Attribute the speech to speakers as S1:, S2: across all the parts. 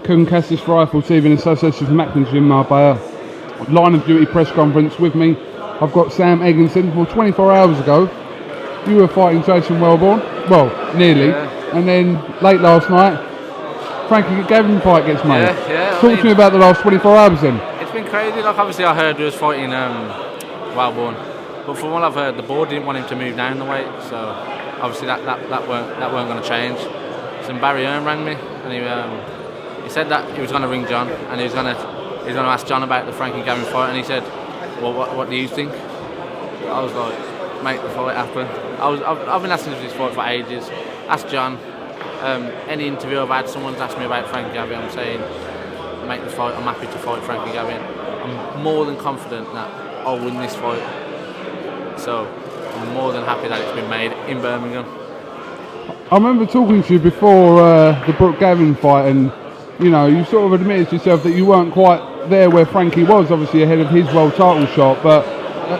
S1: KUGAN CASSIUS Rifle TV in association with Macklin's Gym Marbella. Line of duty press conference with me. I've got Sam Eggington. Well, 24 hours ago, you were fighting Jason Wellborn. Well, nearly.
S2: Yeah.
S1: And then late last night, Gavin fight gets made.
S2: Yeah.
S1: Talk to me about the last 24 hours then.
S2: It's been crazy. Like, obviously, I heard he was fighting Wellborn, but from what I've heard, the board didn't want him to move down the weight. So obviously, that weren't going to change. So Barry Earn rang me, and he said that he was going to ring John, and he was going to ask John about the Frankie Gavin fight, and he said, "Well, what do you think?" I was like, "Make the fight happen." I've been asking for this fight for ages. Ask John. Any interview I've had, someone's asked me about Frankie Gavin. I'm saying, make the fight. I'm happy to fight Frankie Gavin. I'm more than confident that I'll win this fight. So I'm more than happy that it's been made in Birmingham.
S1: I remember talking to you before the Brooke Gavin fight, and you know, you sort of admitted to yourself that you weren't quite there where Frankie was, obviously ahead of his world title shot, but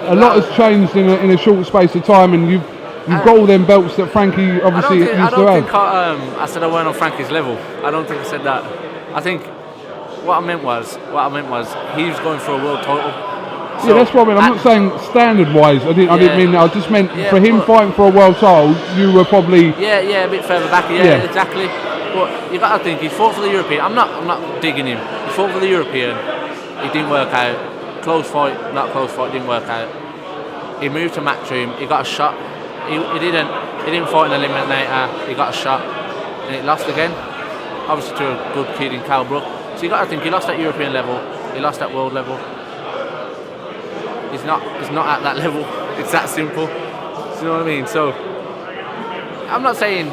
S1: a lot has changed in a short space of time, and you've got all them belts that Frankie obviously used to have.
S2: I don't think I said I weren't on Frankie's level. I don't think I said that. I think what I meant was he was going for a world title. So,
S1: yeah, that's what I mean. I'm not saying standard-wise. I didn't mean that. I just meant for him fighting for a world title, you were probably
S2: a bit further back. Yeah, exactly. But you got to think he fought for the European. I'm not digging him. He fought for the European. It didn't work out. Close fight, didn't work out. He moved to Matchroom. He got a shot. He didn't fight an eliminator. He got a shot, and he lost again. Obviously to a good kid in Cal Brook. So you got to think he lost at European level. He lost at world level. He's not at that level. It's that simple. Do you know what I mean? So I'm not saying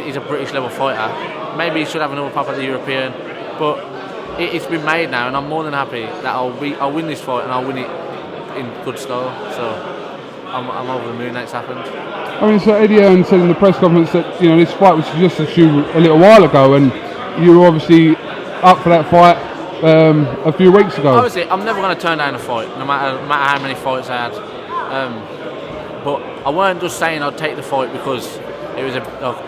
S2: he's a British level fighter. Maybe he should have another pop at the European, but it's been made now, and I'm more than happy that I'll win this fight, and I'll win it in good style. So I'm over the moon that it's happened.
S1: I mean, so Eddie Earn said in the press conference that this fight was suggested to you a little while ago, and you were obviously up for that fight a few weeks ago.
S2: Obviously, I'm never going to turn down a fight, no matter how many fights I had. But I weren't just saying I'd take the fight because it was a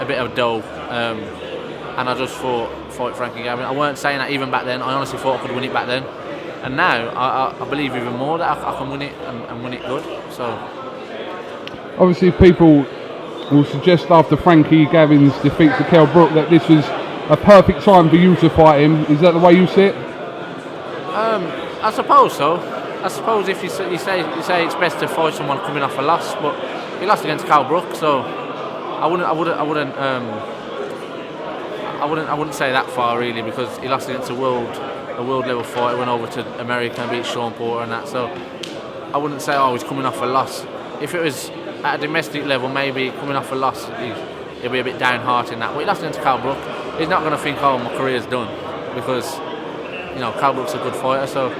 S2: bit of a dough, and I just fight Frankie Gavin. I weren't saying that even back then. I honestly thought I could win it back then, and now I believe even more that I can win it and win it good. So
S1: obviously, people will suggest after Frankie Gavin's defeat to Kell Brook that this was a perfect time for you to fight him. Is that the way you see it?
S2: I suppose so. I suppose if you say it's best to fight someone coming off a loss, but he lost against Cal Brook, so I wouldn't say that far really, because he lost against a world level fighter, went over to America and beat Sean Porter and that. So I wouldn't say he's coming off a loss. If it was at a domestic level, maybe coming off a loss, he'll be a bit downhearted in that. But he lost against Cal Brook. He's not going to think, my career's done, because Cal Brook's a good fighter. So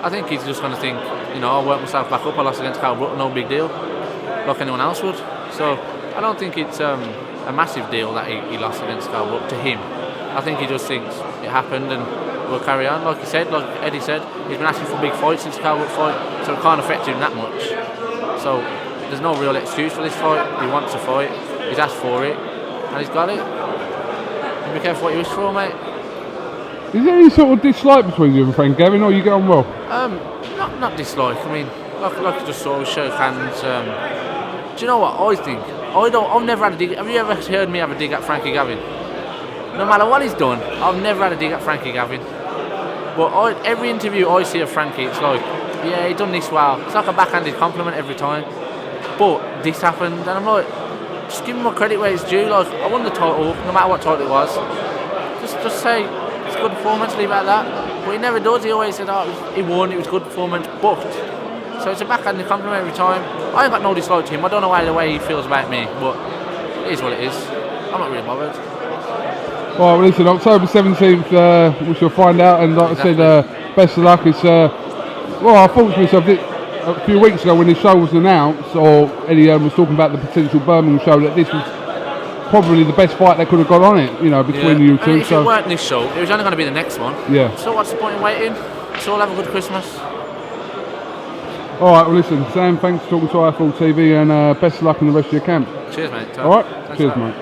S2: I think he's just going to think, I'll work myself back up. I lost against Cal Brook, no big deal, like anyone else would. So I don't think it's a massive deal that he lost against Cal Brook to him. I think he just thinks it happened and we'll carry on. Like Eddie said, he's been asking for big fights since the Cal Brook fight, so it can't affect him that much. So there's no real excuse for this fight. He wants to fight, he's asked for it, and he's got it. And be careful what you wish for, mate.
S1: Is there any sort of dislike between you and Frank Gavin, or you get on well?
S2: Not dislike. I mean, like you just saw, we shook hands. Do you know what I think? I've never had a dig. Have you ever heard me have a dig at Frankie Gavin? No matter what he's done, I've never had a dig at Frankie Gavin. But every interview I see of Frankie, it's like, yeah, he done this well. It's like a backhanded compliment every time. But this happened, and I'm like, just give him my credit where it's due. Like, I won the title, no matter what title it was. Just say it's a good performance, leave it at that. But he never does. He always said, he won, it was a good performance, but. So it's a backhanded compliment every time. I ain't got no dislike to him. I don't know the way he feels about me, but it is what it is. I'm not really bothered.
S1: Well, listen, October 17th, we shall find out, and like I said, best of luck. It's I thought to myself a few weeks ago when the show was announced, or Eddie was talking about the potential Birmingham show, that this was probably the best fight that could have got on it, between you two.
S2: If it weren't this show, it was only going to be the next one.
S1: Yeah.
S2: So what's the point in waiting? So we'll have a good Christmas.
S1: All right, well, listen, Sam, thanks for talking to iFull TV, and best of luck in the rest of your camp.
S2: Cheers, mate.
S1: All right, cheers, mate.